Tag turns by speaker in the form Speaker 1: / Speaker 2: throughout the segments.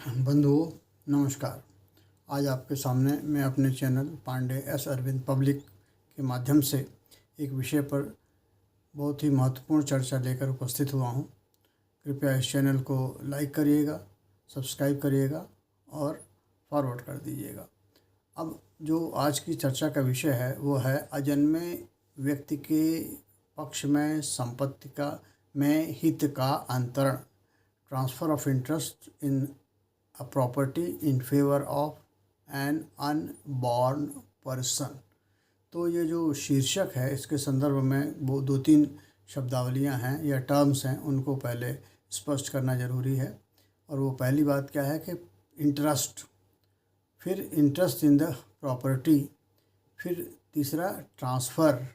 Speaker 1: बंधुओं, नमस्कार। आज आपके सामने मैं अपने channel Pandey S Arvind public के माध्यम से एक विषय पर बहुत ही महत्वपूर्ण चर्चा लेकर उपस्थित हुआ हूँ। कृपया इस चैनल को लाइक करिएगा, सब्सक्राइब करिएगा और फॉरवर्ड कर दीजिएगा। अब जो आज की चर्चा का विषय है वो है अजन्मे व्यक्ति के पक्ष में संपत्ति का में हित का अंतरण, transfer of interest in a property in favor of an unborn person। तो ये जो शीर्षक है इसके संदर्भ में वो दो तीन शब्दावलियां हैं या टर्म्स हैं, उनको पहले स्पष्ट करना ज़रूरी है। और वो पहली बात क्या है कि इंटरेस्ट, फिर इंटरेस्ट इन द प्रॉपर्टी, फिर तीसरा ट्रांसफ़र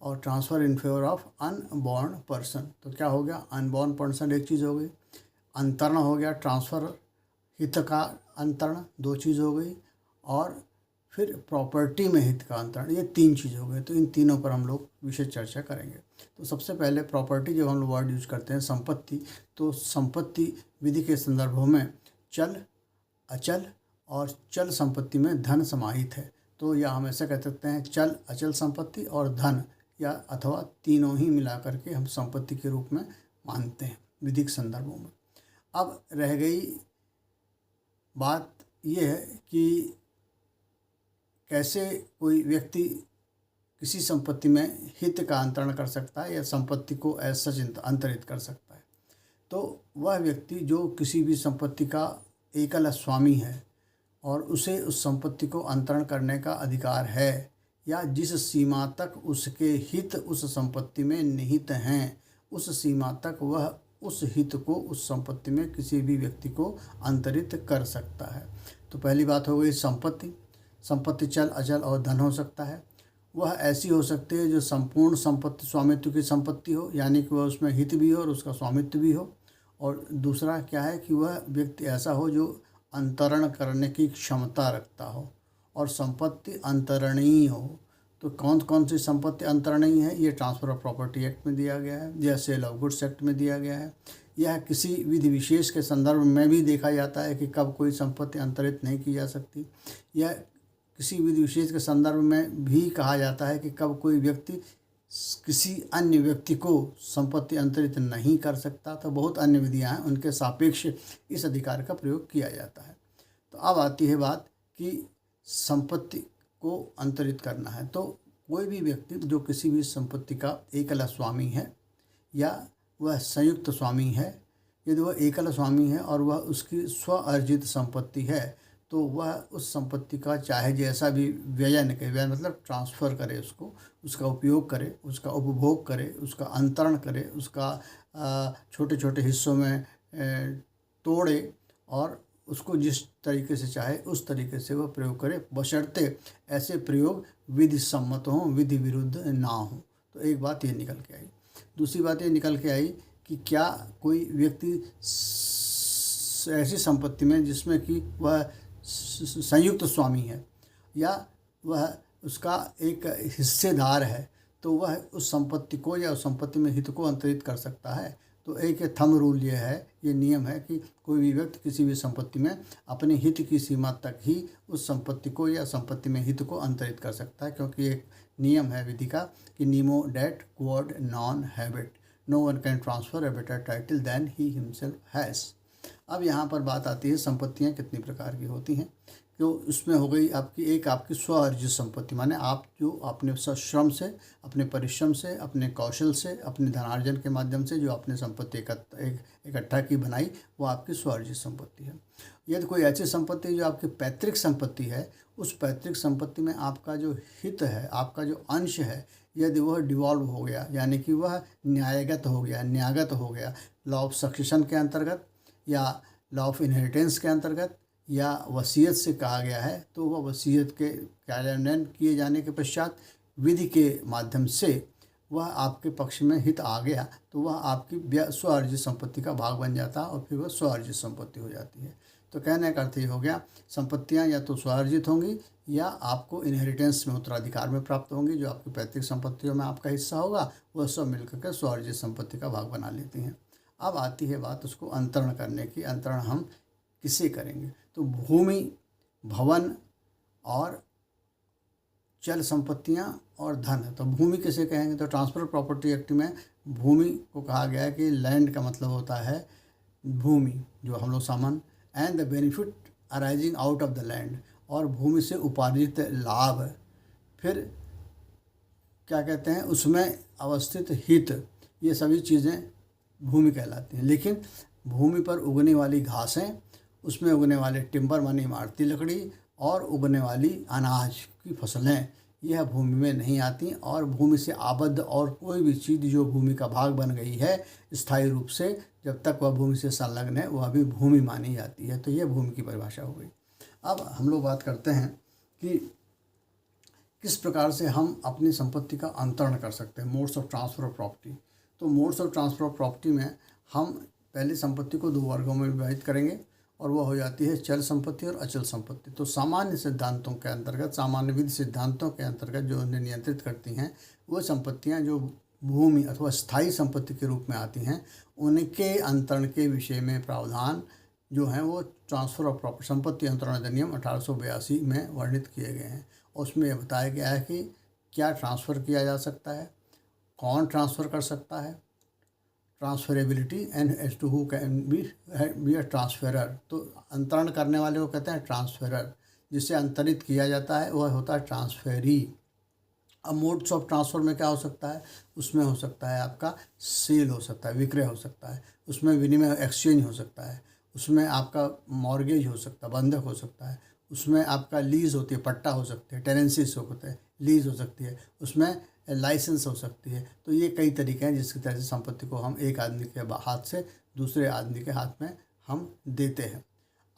Speaker 1: और transfer in favour of unborn person. तो क्या हो गया, अनबॉर्न पर्सन एक चीज़ हो गई, अंतरण हो गया, ट्रांसफ़र हित का अंतरण दो चीज़ हो गई, और फिर प्रॉपर्टी में हित का अंतरण, ये तीन चीज़ हो गई। तो इन तीनों पर हम लोग विशेष चर्चा करेंगे। तो सबसे पहले प्रॉपर्टी, जब हम लोग वर्ड यूज करते हैं संपत्ति, तो संपत्ति विधि के संदर्भों में चल, अचल और चल संपत्ति में धन समाहित है। तो या हम ऐसे कह सकते हैं चल, अचल संपत्ति और धन, या अथवा तीनों ही मिला करके हम संपत्ति के रूप में मानते हैं विधिक संदर्भों में। अब रह गई बात यह है कि कैसे कोई व्यक्ति किसी संपत्ति में हित का अंतरण कर सकता है या संपत्ति को एज सच अंतरित कर सकता है। तो वह व्यक्ति जो किसी भी संपत्ति का एकल स्वामी है और उसे उस संपत्ति को अंतरण करने का अधिकार है, या जिस सीमा तक उसके हित उस संपत्ति में निहित हैं, उस सीमा तक वह उस हित को उस संपत्ति में किसी भी व्यक्ति को अंतरित कर सकता है। तो पहली बात हो गई संपत्ति। संपत्ति चल, अचल और धन हो सकता है। वह ऐसी हो सकती है जो संपूर्ण संपत्ति स्वामित्व की संपत्ति हो, यानी कि वह उसमें हित भी हो और उसका स्वामित्व भी हो। और दूसरा क्या है कि वह व्यक्ति ऐसा हो जो अंतरण करने की क्षमता रखता हो और संपत्ति अंतरणीय हो। तो कौन कौन सी संपत्ति अंतरणीय है, ये ट्रांसफ़र ऑफ प्रॉपर्टी एक्ट में दिया गया है, या सेल ऑफ गुड्स एक्ट में दिया गया है। यह किसी विधि विशेष के संदर्भ में भी देखा जाता है कि कब कोई संपत्ति अंतरित नहीं की जा सकती। यह किसी विधि विशेष के संदर्भ में भी कहा जाता है कि कब कोई व्यक्ति किसी अन्य व्यक्ति को संपत्ति अंतरित नहीं कर सकता। तो बहुत अन्य विधियाँ हैं, उनके सापेक्ष इस अधिकार का प्रयोग किया जाता है। तो अब आती है बात कि संपत्ति को अंतरित करना है। तो कोई भी व्यक्ति जो किसी भी संपत्ति का एकल स्वामी है या वह संयुक्त स्वामी है, यदि वह एकल स्वामी है और वह उसकी स्व अर्जित संपत्ति है, तो वह उस संपत्ति का चाहे जैसा भी व्ययन करे, व्यय मतलब ट्रांसफ़र करे, उसका उपयोग करे, उसका उपभोग करे, उसका अंतरण करे, उसका छोटे छोटे हिस्सों में तोड़े और उसको जिस तरीके से चाहे उस तरीके से वह प्रयोग करे, बशर्ते ऐसे प्रयोग विधि सम्मत हों, विधि विरुद्ध ना हो। तो एक बात ये निकल के आई। दूसरी बात ये निकल के आई कि क्या कोई व्यक्ति ऐसी संपत्ति में जिसमें कि वह संयुक्त स्वामी है या वह उसका एक हिस्सेदार है, तो वह उस संपत्ति को या उस संपत्ति में हित को अंतरित कर सकता है। तो एक थंब रूल ये है, ये नियम है कि कोई भी व्यक्ति किसी भी संपत्ति में अपने हित की सीमा तक ही उस संपत्ति को या संपत्ति में हित को अंतरित कर सकता है, क्योंकि एक नियम है विधि का कि नीमो डेट क्वाड नॉन हैबिट, no one can transfer a better title than he himself has. अब यहाँ पर बात आती है संपत्तियाँ कितनी प्रकार की होती हैं। तो उसमें हो गई आपकी स्व अर्जित संपत्ति, माने आप जो अपने श्रम से, अपने परिश्रम से, अपने कौशल से, अपने धनार्जन के माध्यम से जो आपने संपत्ति इकट्ठा की, बनाई, वो आपकी स्व अर्जित संपत्ति है। यदि कोई ऐसी संपत्ति जो आपकी पैतृक संपत्ति है, उस पैतृक संपत्ति में आपका जो हित है, आपका जो अंश है, यदि वह डिवॉल्व हो गया, यानी कि वह न्यायगत हो गया, न्यागत हो गया, लॉ ऑफ सक्सेशन के अंतर्गत या लॉ ऑफ इनहेरिटेंस के अंतर्गत या वसीयत से कहा गया है, तो वह वसीयत के कार्यान्वयन किए जाने के पश्चात विधि के माध्यम से वह आपके पक्ष में हित आ गया, तो वह आपकी स्व अर्जित संपत्ति का भाग बन जाता है और फिर वह स्व अर्जित संपत्ति हो जाती है। तो कहने का अर्थ ये हो गया, संपत्तियां या तो स्व अर्जित होंगी या आपको इनहेरिटेंस में, उत्तराधिकार में प्राप्त होंगी। जो आपकी पैतृक संपत्तियों में आपका हिस्सा होगा वह सब मिलकर के स्व अर्जित संपत्ति का भाग बना लेती हैं। अब आती है बात उसको अंतरण करने की। अंतरण हम किसे करेंगे? तो भूमि, भवन और चल संपत्तियां और धन है। तो भूमि किसे कहेंगे? तो ट्रांसफर प्रॉपर्टी एक्ट में भूमि को कहा गया है कि लैंड का मतलब होता है भूमि, जो हम लोग सामान, and the benefit arising out of the land, और भूमि से उपार्जित लाभ। फिर क्या कहते हैं, उसमें अवस्थित हित, ये सभी चीज़ें भूमि कहलाती हैं। लेकिन भूमि पर उगने वाली घासें, उसमें उगने वाले टिम्बर मानी इमारती लकड़ी और उगने वाली अनाज की फसलें, यह भूमि में नहीं आती। और भूमि से आबद्ध और कोई भी चीज़ जो भूमि का भाग बन गई है स्थायी रूप से, जब तक वह भूमि से संलग्न है, वह भी भूमि मानी जाती है। तो यह भूमि की परिभाषा हो गई। अब हम लोग बात करते हैं कि किस प्रकार से हम अपनी संपत्ति का अंतरण कर सकते हैं, modes of transfer of property. तो modes of transfer of property में हम पहली संपत्ति को 2 वर्गों में विभाजित करेंगे, और वह हो जाती है चल संपत्ति और अचल संपत्ति। तो सामान्य सिद्धांतों के अंतर्गत, सामान्य विधि सिद्धांतों के अंतर्गत जो उन्हें नियंत्रित करती हैं, वो संपत्तियां जो भूमि अथवा स्थायी संपत्ति के रूप में आती हैं, उनके अंतरण के विषय में प्रावधान जो हैं वो ट्रांसफ़र ऑफ प्रॉपर्टी, संपत्ति अंतरण अधिनियम 1882 में वर्णित किए गए हैं। और उसमें यह बताया गया है कि क्या ट्रांसफ़र किया जा सकता है, कौन ट्रांसफ़र कर सकता है, transferability, and as to who can be a transferor. तो अंतरण करने वाले को कहते हैं ट्रांसफेरर, जिसे अंतरित किया जाता है वह होता है ट्रांसफेरी। अब मोड्स ऑफ ट्रांसफ़र में क्या हो सकता है? उसमें हो सकता है आपका सेल हो सकता है, विक्रय हो सकता है, उसमें विनिमय एक्सचेंज हो सकता है, उसमें आपका मॉर्गेज हो सकता है, बंधक हो सकता है, उसमें आपका लीज़ होती है, पट्टा हो सकते हैं, टेनेंसीज होते हैं, लीज़ हो सकती है, उसमें लाइसेंस हो सकती है। तो ये कई तरीके हैं जिसकी तरह से संपत्ति को हम एक आदमी के हाथ से दूसरे आदमी के हाथ में हम देते हैं।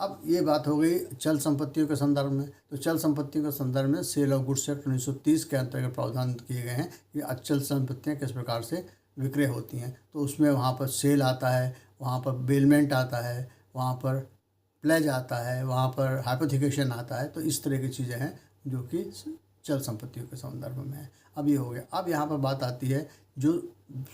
Speaker 1: अब ये बात हो गई चल संपत्तियों के संदर्भ में। तो चल संपत्तियों के संदर्भ में सेल ऑफ गुड्स एक्ट 1930 के अंतर्गत प्रावधान किए गए हैं कि अचल संपत्तियाँ किस प्रकार से विक्रय होती हैं। तो उसमें वहाँ पर सेल आता है, वहाँ पर बेलमेंट आता है, वहाँ पर प्लेज आता है, वहाँ पर हाइपोथिकेशन आता है। तो इस तरह की चीज़ें हैं जो कि चल संपत्तियों के संदर्भ में है। अब ये हो गया। अब यहाँ पर बात आती है, जो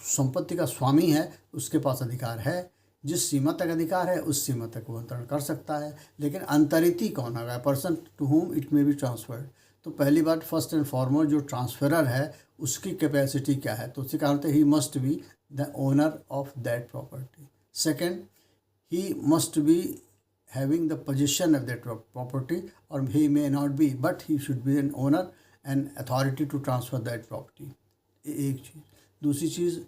Speaker 1: संपत्ति का स्वामी है उसके पास अधिकार है, जिस सीमा तक अधिकार है उस सीमा तक वो अंतरण कर सकता है। लेकिन अंतरिती कौन होगा? Person to whom it may be transferred. तो पहली बात, फर्स्ट एंड फॉरमोस्ट, जो ट्रांसफरर है उसकी कैपेसिटी क्या है? तो उसके कारण he must be the owner of that property. Second, he must be having the possession of that property, or he may not be, but he should be an owner and authority to transfer that property। एक चीज़। दूसरी चीज़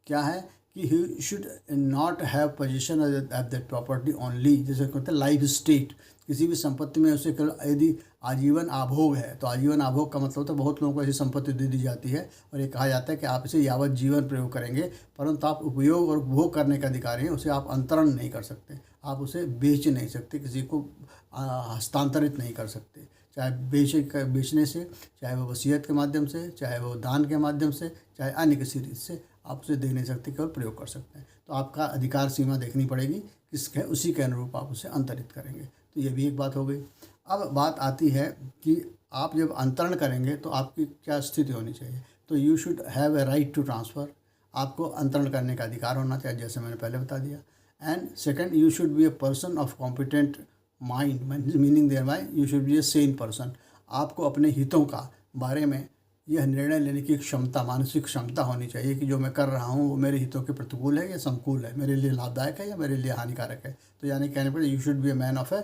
Speaker 1: क्या है कि he should not have possession of that property only, जैसे कहते हैं life state, किसी भी संपत्ति में उसे यदि आजीवन आभोग है, तो आजीवन आभोग का मतलब होता है बहुत लोगों को ऐसी संपत्ति दे दी जाती है और ये कहा जाता है कि आप इसे यावत जीवन प्रयोग करेंगे, परंतु आप उपयोग और उपभोग करने का अधिकारी हैं, उसे आप अंतरण नहीं कर सकते, आप उसे बेच नहीं सकते, किसी को हस्तांतरित नहीं कर सकते, चाहे बेचने से, चाहे वो वसीयत के माध्यम से, चाहे वो दान के माध्यम से, चाहे अन्य किसी रीत से आप उसे दे नहीं सकते, केवल प्रयोग कर सकते हैं। तो आपका अधिकार सीमा देखनी पड़ेगी, किसके उसी के अनुरूप आप उसे अंतरित करेंगे। तो ये भी एक बात हो गई। अब बात आती है कि आप जब अंतरण करेंगे तो आपकी क्या स्थिति होनी चाहिए? तो you should have a right to transfer, आपको अंतरण करने का अधिकार होना चाहिए, जैसे मैंने पहले बता दिया। And second, you should be a person of competent mind, meaning thereby you should be a sane person. आपको अपने हितों का बारे में यह निर्णय लेने की क्षमता, मानसिक क्षमता होनी चाहिए कि जो मैं कर रहा हूँ वो मेरे हितों के प्रतिकूल है या संकुल है, मेरे लिए लाभदायक है या मेरे लिए हानिकारक है। तो यानी कहने पर you should be a man of A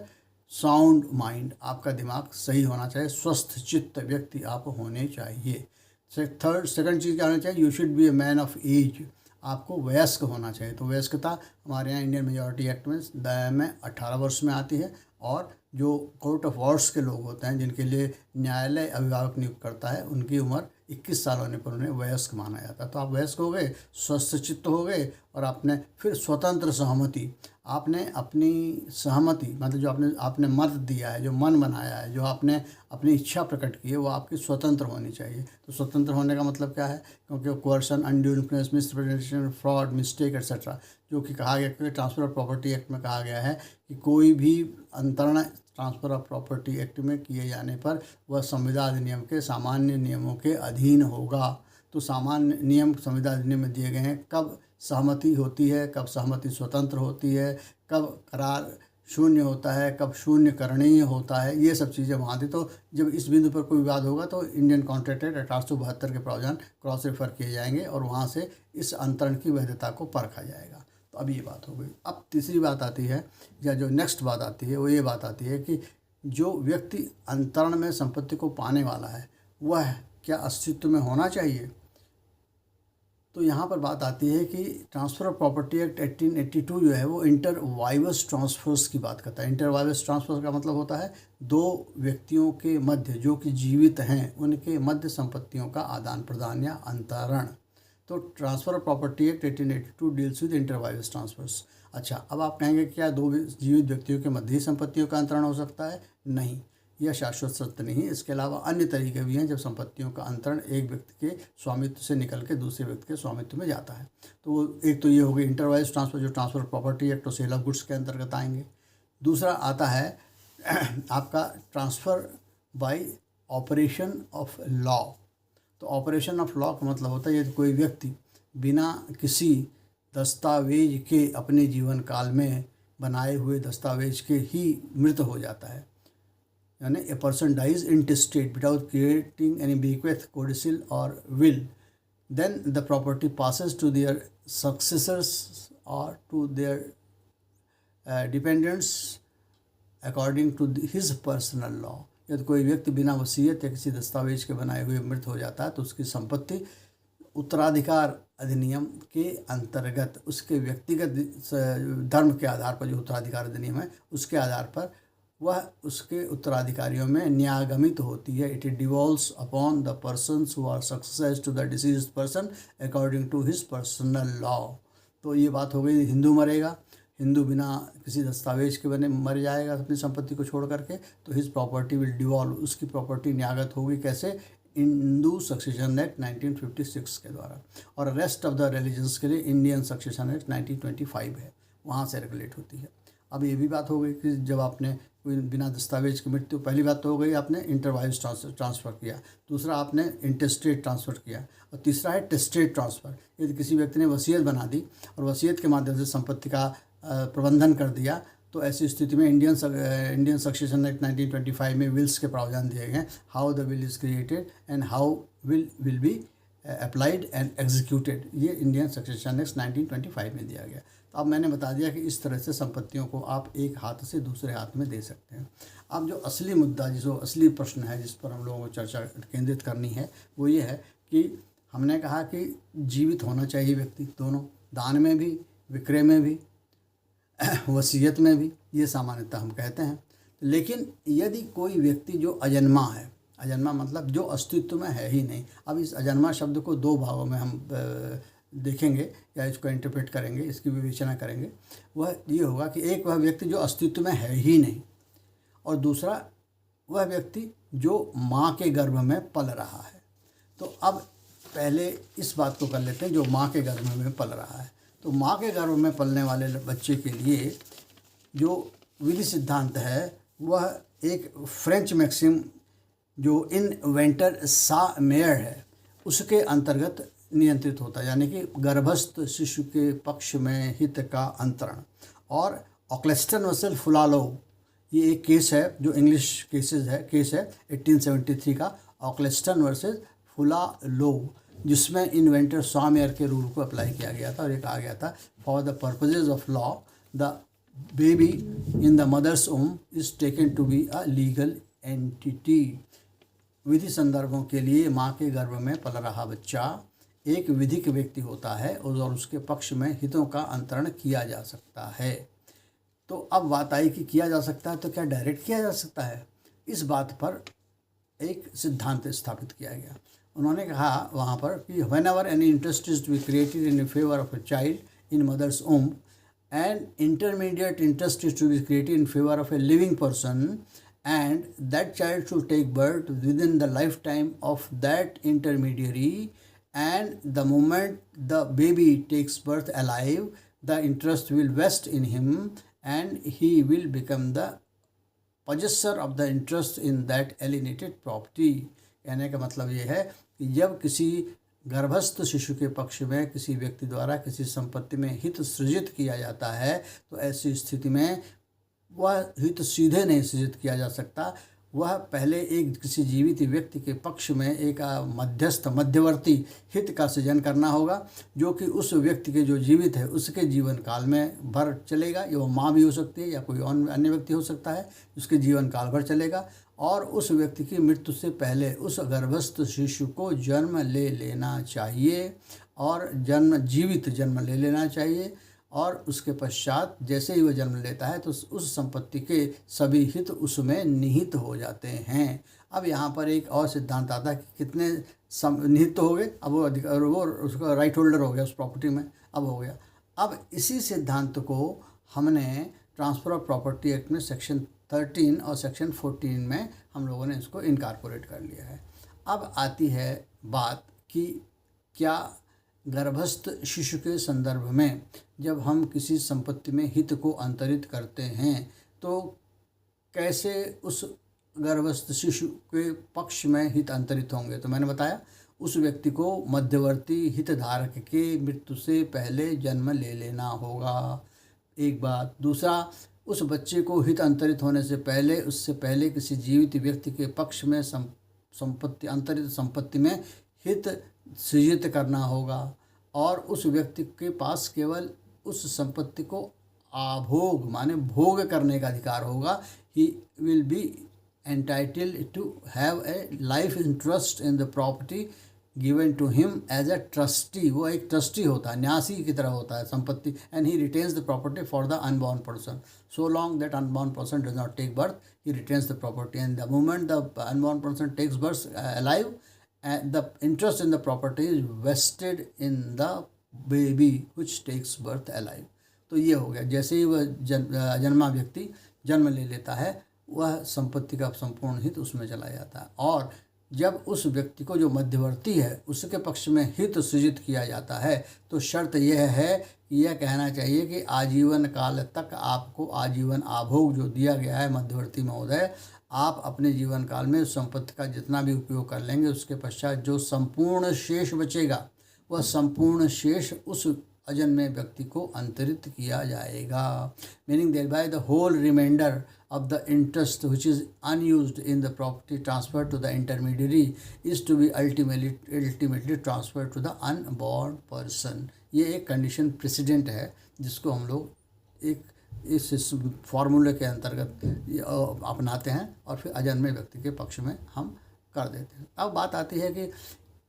Speaker 1: sound mind, आपका दिमाग सही होना चाहिए, स्वस्थ चित्त व्यक्ति आप होने चाहिए। सेकंड चीज़ क्या होनी चाहिए? You should be a man of age, आपको वयस्क होना चाहिए। तो वयस्कता हमारे यहाँ इंडियन मेजॉरिटी एक्ट में 18 वर्ष में आती है, और जो कोर्ट ऑफ वॉर्ड्स के लोग होते हैं जिनके लिए न्यायालय अभिभावक नियुक्त करता है, उनकी उम्र 21 साल होने पर उन्हें वयस्क माना जाता है। तो आप वयस्क हो गए, स्वस्थ चित्त हो गए, और आपने फिर स्वतंत्र सहमति, आपने अपनी सहमति मतलब जो आपने मत दिया है, जो मन बनाया है, जो आपने अपनी इच्छा प्रकट की है, वो आपकी स्वतंत्र होनी चाहिए। तो स्वतंत्र होने का मतलब क्या है? क्योंकि कोर्सन, undue influence, misrepresentation, fraud, mistake etcetera, जो कि कहा गया कि ट्रांसफ़र ऑफ प्रॉपर्टी एक्ट में कहा गया है कि कोई भी अंतरण ट्रांसफ़र ऑफ प्रॉपर्टी एक्ट में किए जाने पर वह संविदा अधिनियम के सामान्य नियमों के अधीन होगा। तो सामान्य नियम संविदा अधिनियम में दिए गए हैं, कब सहमति होती है, कब सहमति स्वतंत्र होती है, कब करार शून्य होता है, कब शून्य करणीय होता है, ये सब चीज़ें वहाँ थी। तो जब इस बिंदु पर कोई विवाद होगा तो इंडियन कॉन्ट्रैक्ट एक्ट 1872 के प्रावधान क्रॉस रेफर किए जाएंगे और वहाँ से इस अंतरण की वैधता को परखा जाएगा। तो अब ये बात हो गई। अब तीसरी बात आती है, या जो नेक्स्ट बात आती है वो ये बात आती है कि जो व्यक्ति अंतरण में संपत्ति को पाने वाला है वह क्या अस्तित्व में होना चाहिए। तो यहाँ पर बात आती है कि ट्रांसफ़र ऑफ प्रॉपर्टी एक्ट 1882 जो है वो इंटर वाइवस ट्रांसफर्स की बात करता है। इंटर वाइवस ट्रांसफर का मतलब होता है दो व्यक्तियों के मध्य जो कि जीवित हैं उनके मध्य संपत्तियों का आदान प्रदान या अंतरण। तो transfer of property act 1882 deals with inter vivos transfers. अच्छा, अब आप कहेंगे क्या दो जीवित व्यक्तियों के मध्य ही संपत्तियों का अंतरण हो सकता है? नहीं, यह शाश्वत सत्य नहीं। इसके अलावा अन्य तरीके भी हैं जब संपत्तियों का अंतरण एक व्यक्ति के स्वामित्व से निकल के दूसरे व्यक्ति के स्वामित्व में जाता है। तो वो एक तो ये हो गई इंटरवाइज ट्रांसफर, जो ट्रांसफर ऑफ प्रॉपर्टी एक्ट और सेल ऑफ गुड्स के अंतर्गत आएंगे। दूसरा आता है आपका transfer bye operation of law. तो ऑपरेशन ऑफ लॉ का मतलब होता है यदि कोई व्यक्ति बिना किसी दस्तावेज के अपने जीवन काल में बनाए हुए दस्तावेज के ही मृत हो जाता है, यानी a person dies intestate without creating any bequest, codicil और will, then the property passes to their successors or to their dependents according to his personal law। यदि कोई व्यक्ति बिना वसीयत या किसी दस्तावेज के बनाए हुए मृत हो जाता है तो उसकी संपत्ति उत्तराधिकार अधिनियम के अंतर्गत उसके व्यक्तिगत धर्म के आधार पर, जो उत्तराधिकार अधिनियम है उसके आधार पर वह उसके उत्तराधिकारियों में न्यागमित होती है। It devolves upon the persons who are successors to the deceased person according to his personal law. तो ये बात हो गई, हिंदू मरेगा, हिंदू बिना किसी दस्तावेज के बने मर जाएगा अपनी संपत्ति को छोड़ करके, तो हिज प्रॉपर्टी विल डिवॉल्व, उसकी प्रॉपर्टी न्यागत होगी। कैसे? हिंदू सक्सेशन एक्ट 1956 के द्वारा। और रेस्ट ऑफ द रिलीजन्स के लिए इंडियन सक्सेशन एक्ट 1925 है, वहाँ से रेगुलेट होती है। अब ये भी बात हो गई कि जब आपने कोई बिना दस्तावेज की मृत्यु, पहली बात तो हो गई आपने इंटरवाइज ट्रांसफ़र किया, दूसरा आपने इंटेस्टेट ट्रांसफ़र किया, और तीसरा है टेस्टेट ट्रांसफ़र। यदि किसी व्यक्ति ने वसीयत बना दी और वसीयत के माध्यम से संपत्ति का प्रबंधन कर दिया, तो ऐसी स्थिति में इंडियन सक्सेशन एक्ट 1925 में विल्स के प्रावधान दिए गए हैं, how the will is created and how will be applied and executed. ये इंडियन सक्सेशन एक्ट 1925 में दिया गया। तो अब मैंने बता दिया कि इस तरह से संपत्तियों को आप एक हाथ से दूसरे हाथ में दे सकते हैं। अब जो असली मुद्दा, जो असली प्रश्न है जिस पर हम लोगों को चर्चा केंद्रित करनी है, वो ये है कि हमने कहा कि जीवित होना चाहिए व्यक्ति, दोनों, दान में भी, विक्रय में भी, वसीयत में भी, ये सामान्यतः हम कहते हैं। लेकिन यदि कोई व्यक्ति जो अजन्मा है, अजन्मा मतलब जो अस्तित्व में है ही नहीं। अब इस अजन्मा शब्द को दो भागों में हम देखेंगे या इसको इंटरप्रेट करेंगे, इसकी विवेचना करेंगे। वह ये होगा कि एक वह व्यक्ति जो अस्तित्व में है ही नहीं, और दूसरा वह व्यक्ति जो माँ के गर्भ में पल रहा है। तो अब पहले इस बात को कर लेते हैं, जो माँ के गर्भ में पल रहा है। तो माँ के गर्भ में पलने वाले बच्चे के लिए जो विधि सिद्धांत है वह एक फ्रेंच मैक्सिम जो इन्वेंटर सा मेयर है उसके अंतर्गत नियंत्रित होता है, यानी कि गर्भस्थ शिशु के पक्ष में हित का अंतरण। और ऑक्लेस्टन वर्सेस फुलालो, ये एक केस है जो इंग्लिश केस है 1873 का, ऑक्लेस्टन वर्सेस फुलालो, जिसमें इन्वेंटर सा मेयर के रूल को अप्लाई किया गया था और ये कहा गया था, for the purposes of law the baby in the mother's womb is taken to be a legal entity. विधि संदर्भों के लिए माँ के गर्भ में पल रहा बच्चा एक विधिक व्यक्ति होता है और उसके पक्ष में हितों का अंतरण किया जा सकता है। तो अब बात आई कि किया जा सकता है, तो क्या डायरेक्ट किया जा सकता है? इस बात पर एक सिद्धांत स्थापित किया गया। उन्होंने कहा वहाँ पर कि whenever any interest is to be created in favour of a child in mother's womb and intermediate interest is to be created in favour of a living person and that child should take birth within the lifetime of that intermediary, and the moment the baby takes birth alive, the interest will vest in him and he will become the possessor of the interest in that alienated property। कहने का मतलब ये है कि जब किसी गर्भस्थ शिशु के पक्ष में किसी व्यक्ति द्वारा किसी संपत्ति में हित सृजित किया जाता है, तो ऐसी स्थिति में वह हित सीधे नहीं सृजित किया जा सकता। वह पहले एक किसी जीवित व्यक्ति के पक्ष में एक मध्यवर्ती हित का सृजन करना होगा, जो कि उस व्यक्ति के जो जीवित है उसके जीवन काल में भर चलेगा। ये वो माँ भी हो सकती है या कोई अन्य व्यक्ति हो सकता है, उसके जीवन काल भर चलेगा। और उस व्यक्ति की मृत्यु से पहले उस गर्भस्थ शिशु को जन्म ले लेना चाहिए और जीवित जन्म ले लेना चाहिए। और उसके पश्चात जैसे ही वह जन्म लेता है तो उस संपत्ति के सभी हित उसमें निहित हो जाते हैं। अब यहाँ पर एक और सिद्धांत आता है कि कितने निहित हो गए, अब वो उसका राइट होल्डर हो गया उस प्रॉपर्टी में, अब हो गया। अब इसी सिद्धांत को हमने ट्रांसफ़र ऑफ प्रॉपर्टी एक्ट में सेक्शन 13 और सेक्शन 14 में हम लोगों ने इसको इनकॉर्पोरेट कर लिया है। अब आती है बात कि क्या गर्भस्थ शिशु के संदर्भ में जब हम किसी संपत्ति में हित को अंतरित करते हैं तो कैसे उस गर्भस्थ शिशु के पक्ष में हित अंतरित होंगे। तो मैंने बताया उस व्यक्ति को मध्यवर्ती हितधारक के मृत्यु से पहले जन्म ले लेना होगा, एक बात। दूसरा, उस बच्चे को हित अंतरित होने से पहले, उससे पहले किसी जीवित व्यक्ति के पक्ष में अंतरित संपत्ति में हित सृजित करना होगा और उस व्यक्ति के पास केवल उस संपत्ति को आभोग माने भोग करने का अधिकार होगा। He will be entitled to have a life interest in the property given to him as a trustee. वो एक ट्रस्टी होता है, न्यासी की तरह होता है संपत्ति। And he retains the property for the unborn person so long that unborn person does not take birth, he retains the property. And the moment the unborn person takes birth alive, the interest in the property is vested in the baby which takes birth alive। तो ये हो गया, जैसे ही वह जन्मा व्यक्ति जन्म ले लेता है वह संपत्ति का संपूर्ण हित उसमें चला जाता है। और जब उस व्यक्ति को जो मध्यवर्ती है उसके पक्ष में हित सृजित किया जाता है तो शर्त यह है कि यह कहना चाहिए कि आजीवन काल तक आपको आजीवन आभोग जो दिया गया है मध्यवर्ती महोदय, आप अपने जीवन काल में उस संपत्ति का जितना भी उपयोग कर लेंगे, उसके पश्चात जो संपूर्ण शेष बचेगा वह संपूर्ण शेष उस अजन्मे व्यक्ति को अंतरित किया जाएगा। Meaning thereby the whole reminder of the interest which is unused in the property transfer to the intermediary is to be ultimately transfer to the unborn person. ये एक कंडीशन प्रेसिडेंट है जिसको हम लोग एक इस फार्मूले के अंतर्गत अपनाते हैं और फिर अजन्मे व्यक्ति के पक्ष में हम कर देते हैं। अब बात आती है कि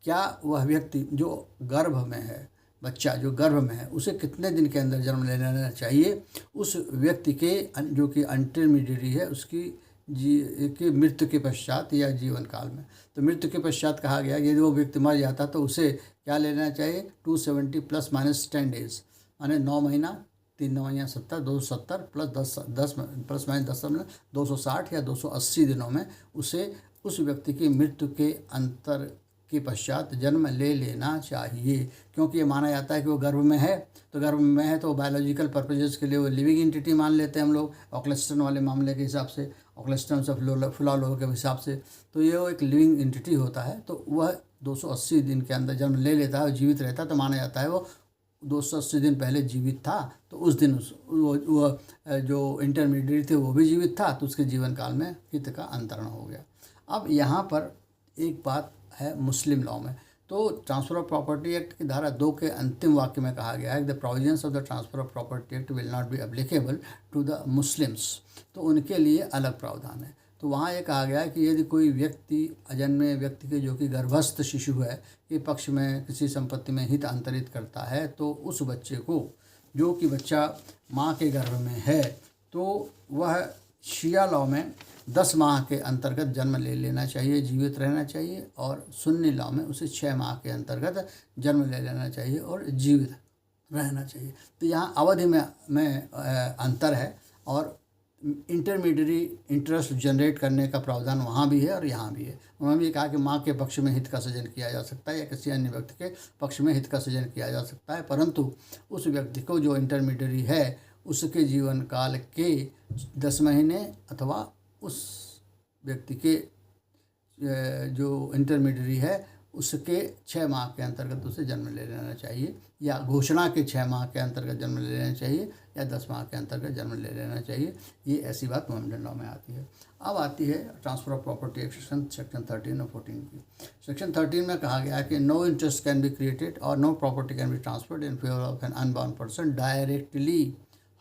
Speaker 1: क्या वह व्यक्ति जो गर्भ में है, बच्चा जो गर्भ में है, उसे कितने दिन के अंदर जन्म ले लेना चाहिए उस व्यक्ति के जो कि इंटरमीडियरी है उसकी के मृत्यु के पश्चात या जीवन काल में। तो मृत्यु के पश्चात कहा गया यदि वो व्यक्ति मर जाता तो उसे क्या लेना चाहिए, 270 प्लस माइनस 10 डेज, माने 9 महीना 3 9 या 70 270 प्लस 10 प्लस माइनस 10 मतलब 260 या 280 दिनों में उसे उस व्यक्ति की मृत्यु के अंतर के पश्चात जन्म ले लेना चाहिए। क्योंकि ये माना जाता है कि वो गर्भ में है, तो गर्भ में है तो बायोलॉजिकल पर्पजेज़ के लिए वो लिविंग एंटिटी मान लेते हैं हम लोग ऑक्लेस्टन वाले मामले के हिसाब से, ऑक्लेस्टन से फिलहाल के हिसाब से। तो ये वो एक लिविंग एंटिटी होता है, तो वह 280 दिन के अंदर जन्म ले लेता है और जीवित रहता है, तो माना जाता है वो 280 दिन पहले जीवित था, तो उस दिन वो जो इंटरमीडिएट थे वो भी जीवित था, तो उसके जीवन काल में हित का अंतरण हो गया। अब यहाँ पर एक बात है मुस्लिम लॉ में, तो ट्रांसफ़र ऑफ प्रॉपर्टी एक्ट की धारा 2 के अंतिम वाक्य में कहा गया है the provisions of the transfer of property act will not be applicable to the Muslims, तो उनके लिए अलग प्रावधान है। तो वहाँ ये कहा गया है कि यदि कोई व्यक्ति अजन्मे व्यक्ति के जो कि गर्भस्थ शिशु है के पक्ष में किसी संपत्ति में हित अंतरित करता है तो उस बच्चे को जो कि बच्चा माँ के गर्भ में है तो वह शिया लॉ में 10 माह के अंतर्गत जन्म ले लेना चाहिए, जीवित रहना चाहिए, और सुन्नी लॉ में उसे 6 माह के अंतर्गत जन्म ले लेना चाहिए और जीवित रहना चाहिए। तो यहाँ अवधि में अंतर है और इंटरमीडियरी इंटरेस्ट जनरेट करने का प्रावधान वहाँ भी है और यहाँ भी है। उन्होंने भी कहा कि माँ के पक्ष में हित का सृजन किया जा सकता है या किसी अन्य व्यक्ति के पक्ष में हित का सृजन किया जा सकता है, परंतु उस व्यक्ति को जो इंटरमीडियरी है उसके जीवन काल के 10 महीने अथवा उस व्यक्ति के जो इंटरमीडियरी है उसके 6 माह के अंतर्गत उसे जन्म ले लेना चाहिए, या घोषणा के 6 माह के अंतर्गत जन्म ले लेना चाहिए, या 10 माह के अंतर्गत जन्म ले लेना चाहिए। ये ऐसी बात मोहम्मदन लॉ में आती है। अब आती है transfer of property act section 13 और 14 की। सेक्शन 13 में कहा गया है कि no interest can be created और no property can be transferred in favour of an unborn person directly.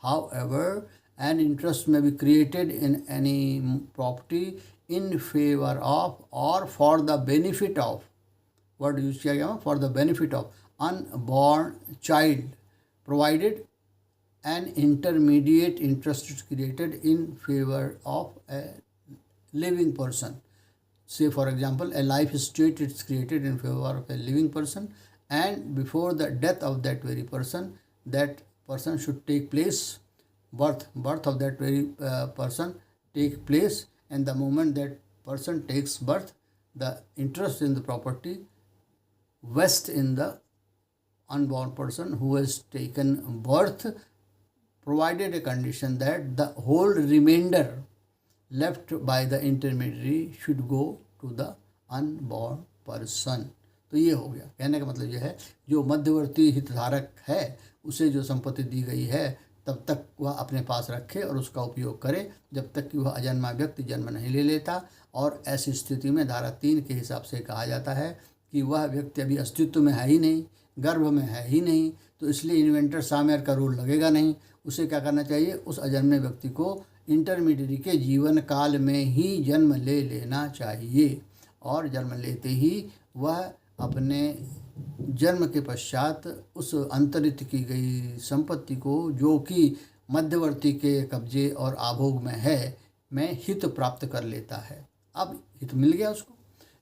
Speaker 1: However an interest may be created in any property in favor of or for the benefit of, what use किया गया for the benefit of unborn child, provided an intermediate interest is created in favor of a living person. Say for example, a life estate is created in favor of a living person, and before the death of that very person, that person should take place, birth of that very person take place, and the moment that person takes birth, the interest in the property vests in the unborn person who has taken birth, provided a condition that the whole remainder left by the intermediary should go to the unborn person. तो ये हो गया। कहने का मतलब ये है, जो मध्यवर्ती हितधारक है उसे जो संपत्ति दी गई है तब तक वह अपने पास रखे और उसका उपयोग करे जब तक कि वह अजन्मा व्यक्ति जन्म नहीं ले लेता। और ऐसी स्थिति में धारा 3 के हिसाब से कहा जाता है कि वह व्यक्ति अभी अस्तित्व में है ही नहीं, गर्भ में है ही नहीं, तो इसलिए इन्वेंटर सामेर का रूल लगेगा नहीं। उसे क्या करना चाहिए, उस अजन्मे व्यक्ति को इंटरमीडियरी के जीवन काल में ही जन्म ले लेना चाहिए, और जन्म लेते ही वह अपने जन्म के पश्चात उस अंतरित की गई संपत्ति को, जो कि मध्यवर्ती के कब्जे और आभोग में है, में हित प्राप्त कर लेता है। अब हित मिल गया उसको,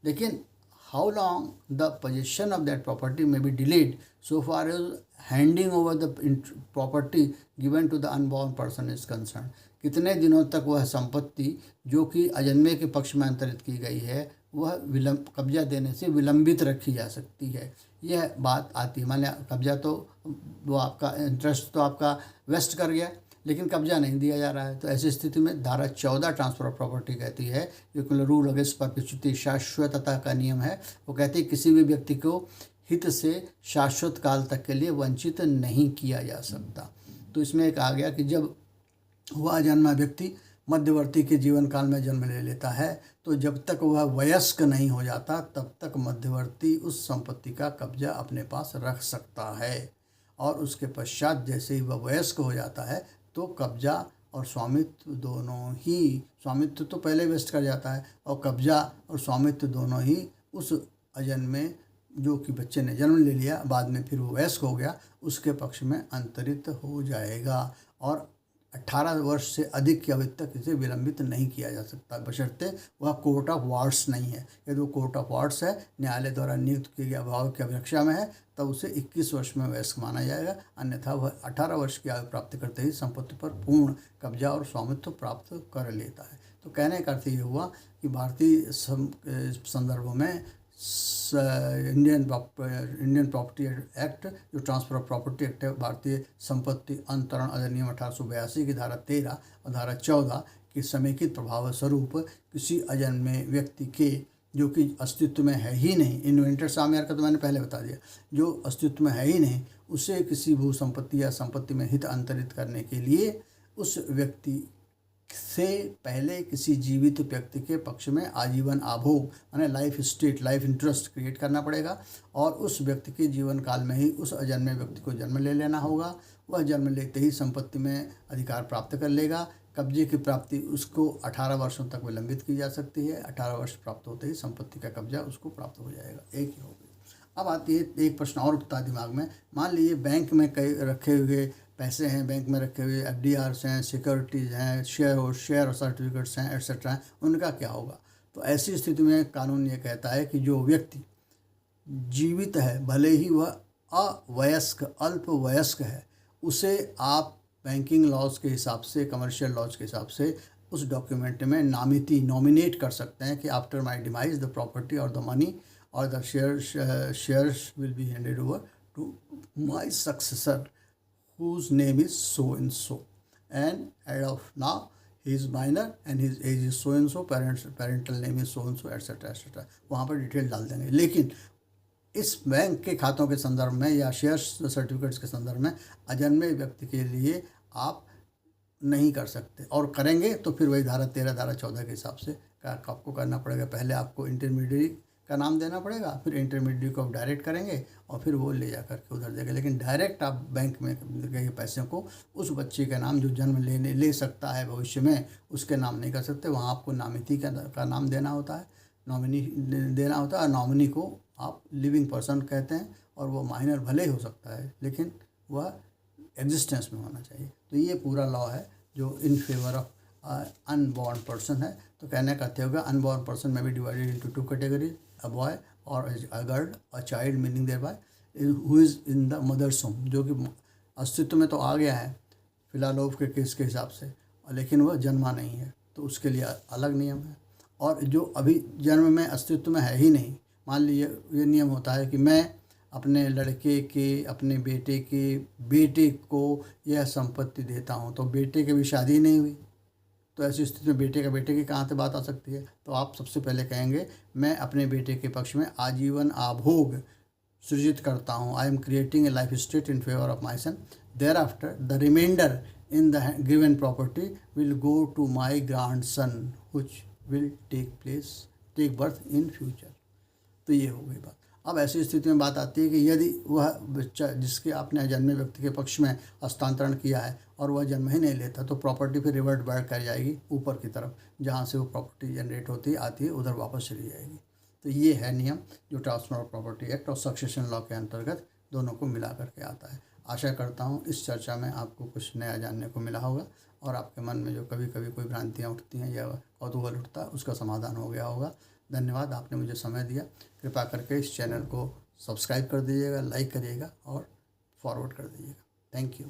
Speaker 1: लेकिन how long the possession of that property may be delayed so far as handing over the property given to the unborn person is concern. कितने दिनों तक वह संपत्ति जो कि अजन्मे के पक्ष में अंतरित की गई है वह कब्जा देने से विलंबित रखी जा सकती है। यह बात आती है, मान लिया कब्जा तो वो आपका इंटरेस्ट तो आपका वेस्ट कर गया, लेकिन कब्जा नहीं दिया जा रहा है, तो ऐसी स्थिति में धारा 14 ट्रांसफ़र ऑफ प्रॉपर्टी कहती है, जो रूल अगेंस्ट परपेचुइटी शाश्वतता का नियम है, वो कहती है किसी भी व्यक्ति को हित से शाश्वत काल तक के लिए वंचित नहीं किया जा सकता। तो इसमें कहा गया कि जब वह अजन्मा व्यक्ति मध्यवर्ती के जीवन काल में जन्म ले लेता है, तो जब तक वह वयस्क नहीं हो जाता तब तक मध्यवर्ती उस संपत्ति का कब्जा अपने पास रख सकता है, और उसके पश्चात जैसे ही वह वयस्क हो जाता है तो कब्जा और स्वामित्व दोनों ही, स्वामित्व तो पहले वेस्ट कर जाता है और कब्जा और स्वामित्व दोनों ही उस अजन्मे जो कि बच्चे ने जन्म ले लिया, बाद में फिर वो वयस्क हो गया, उसके पक्ष में अंतरित हो जाएगा, और 18 वर्ष से अधिक की अवधि तक इसे विलंबित नहीं किया जा सकता, बशर्ते वह कोर्ट ऑफ वार्ड्स नहीं है। यदि वो कोर्ट ऑफ वार्ड्स है, न्यायालय द्वारा नियुक्त किए गए अभाव की अपेक्षा में है, तब उसे 21 वर्ष में वयस्क माना जाएगा, अन्यथा वह 18 वर्ष की आयु प्राप्त करते ही संपत्ति पर पूर्ण कब्जा और स्वामित्व प्राप्त कर लेता है। तो कहने का अर्थ ये हुआ कि भारतीय संदर्भों में इंडियन प्रॉपर्टी एक्ट, जो ट्रांसफ़र ऑफ प्रॉपर्टी एक्ट है, भारतीय संपत्ति अंतरण अधिनियम 1882 की धारा 13 और धारा 14 के समेकित प्रभाव स्वरूप किसी अजन्मे व्यक्ति के जो कि अस्तित्व में है ही नहीं, इन्वेंटर सामेर का तो मैंने पहले बता दिया, जो अस्तित्व में है ही नहीं, उसे किसी भू संपत्ति या संपत्ति में हित अंतरित करने के लिए उस व्यक्ति से पहले किसी जीवित व्यक्ति के पक्ष में आजीवन आभोग माने life state, life interest create करना पड़ेगा, और उस व्यक्ति के जीवन काल में ही उस अजन्मे व्यक्ति को जन्म ले लेना होगा। वह जन्म लेते ही संपत्ति में अधिकार प्राप्त कर लेगा। कब्जे की प्राप्ति उसको 18 वर्षों तक विलंबित की जा सकती है, 18 वर्ष प्राप्त होते ही संपत्ति का कब्जा उसको प्राप्त हो जाएगा। एक ही हो गई। अब आती है एक प्रश्न और उठता है दिमाग में, मान लीजिए बैंक में कई रखे हुए पैसे हैं, बैंक में रखे हुए FDRs हैं, सिक्योरिटीज़ हैं, शेयर और सर्टिफिकेट्स हैं, एट्सेट्रा हैं, उनका क्या होगा। तो ऐसी स्थिति में कानून ये कहता है कि जो व्यक्ति जीवित है, भले ही वह अवयस्क अल्प वयस्क है, उसे आप बैंकिंग लॉज के हिसाब से, कमर्शियल लॉज के हिसाब से उस डॉक्यूमेंट में नॉमिनेट कर सकते हैं कि after my demise the property और द मनी और the shares will be handed over to my successor whose name is so and so, and as of now he is minor and his age is so and so, parental name is so and so, etc etc, वहाँ पर detail डाल देंगे। लेकिन इस bank के खातों के संदर्भ में या शेयर सर्टिफिकेट्स के संदर्भ में अजन्मे व्यक्ति के लिए आप नहीं कर सकते, और करेंगे तो फिर वही धारा 13 धारा 14 के हिसाब से आपको करना पड़ेगा। पहले आपको इंटरमीडियरी का नाम देना पड़ेगा, फिर इंटरमीडियरी को आप डायरेक्ट करेंगे और फिर वो ले जा करके उधर देंगे। लेकिन डायरेक्ट आप बैंक में गए पैसे को उस बच्चे का नाम जो जन्म ले सकता है भविष्य में, उसके नाम नहीं कर सकते। वहाँ आपको नामिती का नाम देना होता है, नॉमिनी देना होता है। और नॉमिनी को आप लिविंग पर्सन कहते हैं, और वो माइनर भले ही हो सकता है लेकिन वह एग्जिस्टेंस में होना चाहिए। तो ये पूरा लॉ है जो इन फेवर ऑफ अनबॉर्न पर्सन है। तो कहने का अर्थ होगा अनबॉर्न पर्सन में भी divided into 2 categories, a boy और a girl, a child meaning thereby who is in the mother's home, जो कि अस्तित्व में तो आ गया है फिलालोफ के केस के हिसाब से, लेकिन वह जन्मा नहीं है, तो उसके लिए अलग नियम है। और जो अभी जन्म में अस्तित्व में है ही नहीं, मान लीजिए ये नियम होता है कि मैं अपने लड़के के अपने बेटे के बेटे को यह संपत्ति देता हूँ, तो बेटे की भी शादी नहीं हुई, तो ऐसी स्थिति में बेटे का बेटे की कहाँ से बात आ सकती है। तो आप सबसे पहले कहेंगे मैं अपने बेटे के पक्ष में आजीवन आभोग सृजित करता हूँ, I am creating a life state in favour of my son, thereafter the reminder in the given property will go to my grandson which will take birth in future. तो ये हो गई बात। अब ऐसी स्थिति में बात आती है कि यदि वह बच्चा जिसके आपने अजन्मे व्यक्ति के पक्ष में हस्तांतरण किया है और वह जन्म ही नहीं लेता, तो प्रॉपर्टी फिर रिवर्ट बैक कर जाएगी ऊपर की तरफ, जहाँ से वो प्रॉपर्टी जनरेट होती आती है उधर वापस चली जाएगी। तो ये है नियम जो ट्रांसफर ऑफ प्रॉपर्टी एक्ट और सक्सेशन लॉ के अंतर्गत दोनों को मिला करके आता है। आशा करता हूँ इस चर्चा में आपको कुछ नया जानने को मिला होगा, और आपके मन में जो कभी कभी कोई भ्रांतियाँ उठती हैं या कौतूहल उठता है उसका समाधान हो गया होगा। धन्यवाद, आपने मुझे समय दिया। कृपया करके इस चैनल को सब्सक्राइब कर दीजिएगा, लाइक करिएगा और फॉरवर्ड कर दीजिएगा। Thank you.